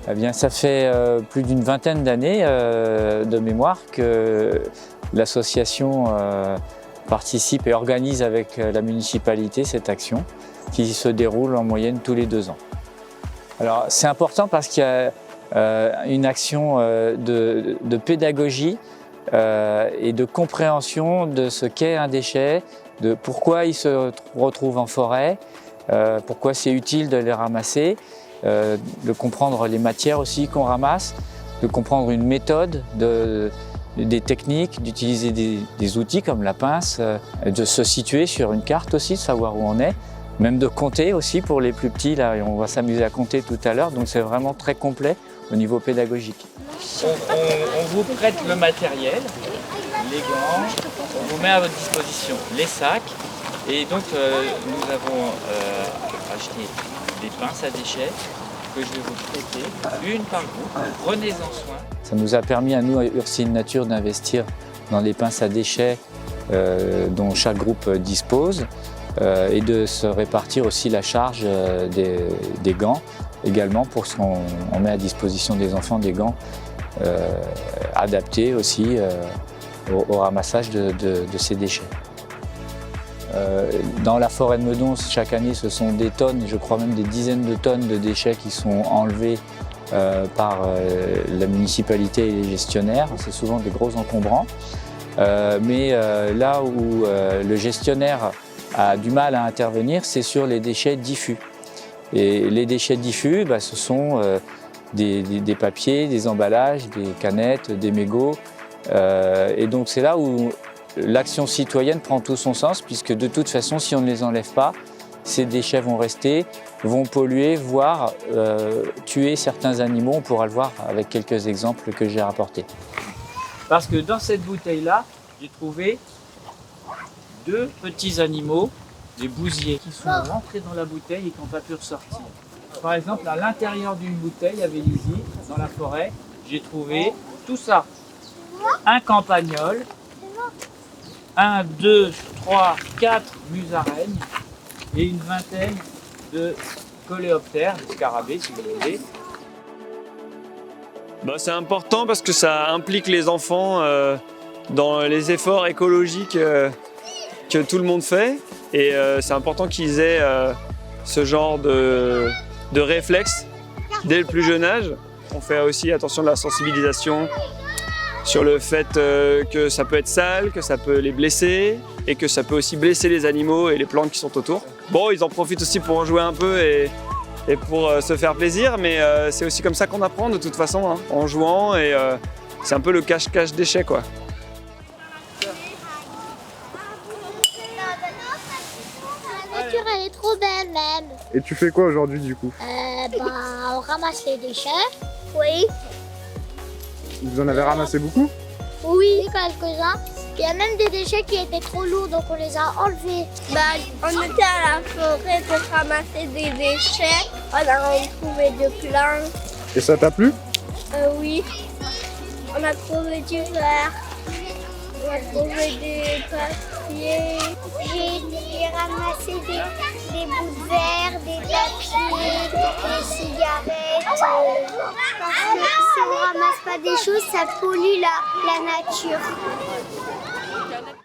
Eh bien, ça fait plus d'une vingtaine d'années de mémoire que l'association participe et organise avec la municipalité cette action qui se déroule en moyenne tous les 2 ans. Alors, c'est important parce qu'il y a une action de pédagogie et de compréhension de ce qu'est un déchet, de pourquoi il se retrouve en forêt, pourquoi c'est utile de les ramasser, de comprendre les matières aussi qu'on ramasse, de comprendre une méthode, des techniques, d'utiliser des outils comme la pince, de se situer sur une carte aussi, de savoir où on est, même de compter aussi pour les plus petits, là, on va s'amuser à compter tout à l'heure, donc c'est vraiment très complet au niveau pédagogique. On vous prête le matériel, les gants, on vous met à votre disposition les sacs, et donc nous avons acheté des pinces à déchets que je vais vous prêter, une par groupe, prenez-en soin. Ça nous a permis à nous, à Ursine Nature, d'investir dans les pinces à déchets dont chaque groupe dispose et de se répartir aussi la charge des gants également, pour on met à disposition des enfants des gants adaptés aussi au ramassage de ces déchets. Dans la forêt de Meudon, chaque année, ce sont des tonnes, je crois même des dizaines de tonnes de déchets qui sont enlevés par la municipalité et les gestionnaires. C'est souvent des gros encombrants. Mais là où le gestionnaire a du mal à intervenir, c'est sur les déchets diffus. Et les déchets diffus, ce sont des papiers, des emballages, des canettes, des mégots. Et donc c'est là où l'action citoyenne prend tout son sens, puisque de toute façon, si on ne les enlève pas, ces déchets vont rester, vont polluer, voire tuer certains animaux. On pourra le voir avec quelques exemples que j'ai rapportés. Parce que dans cette bouteille-là, j'ai trouvé 2 petits animaux, des bousiers, qui sont rentrés dans la bouteille et qui n'ont pas pu ressortir. Par exemple, à l'intérieur d'une bouteille à Vélizy, dans la forêt, j'ai trouvé tout ça. Un campagnol, 1, 2, 3, 4 musaraignes et une vingtaine de coléoptères, des scarabées si vous voulez. C'est important parce que ça implique les enfants dans les efforts écologiques que tout le monde fait. Et c'est important qu'ils aient ce genre de réflexe dès le plus jeune âge. On fait aussi attention de la sensibilisation sur le fait que ça peut être sale, que ça peut les blesser et que ça peut aussi blesser les animaux et les plantes qui sont autour. Bon, ils en profitent aussi pour en jouer un peu et pour se faire plaisir, mais c'est aussi comme ça qu'on apprend de toute façon, hein, en jouant, et c'est un peu le cache-cache déchets, quoi. La nature, elle est trop belle même. Et tu fais quoi aujourd'hui du coup? On ramasse les déchets. Oui. Vous en avez ramassé beaucoup? Oui, quelques-uns. Il y a même des déchets qui étaient trop lourds, donc on les a enlevés. On était à la forêt pour ramasser des déchets. On a trouvé de plein. Et ça t'a plu? Oui. On a trouvé du verre. On a trouvé des papiers. J'ai ramassé des bouts de verre, des papiers, des cigarettes. Parce que si on ne ramasse pas des choses, ça pollue la nature.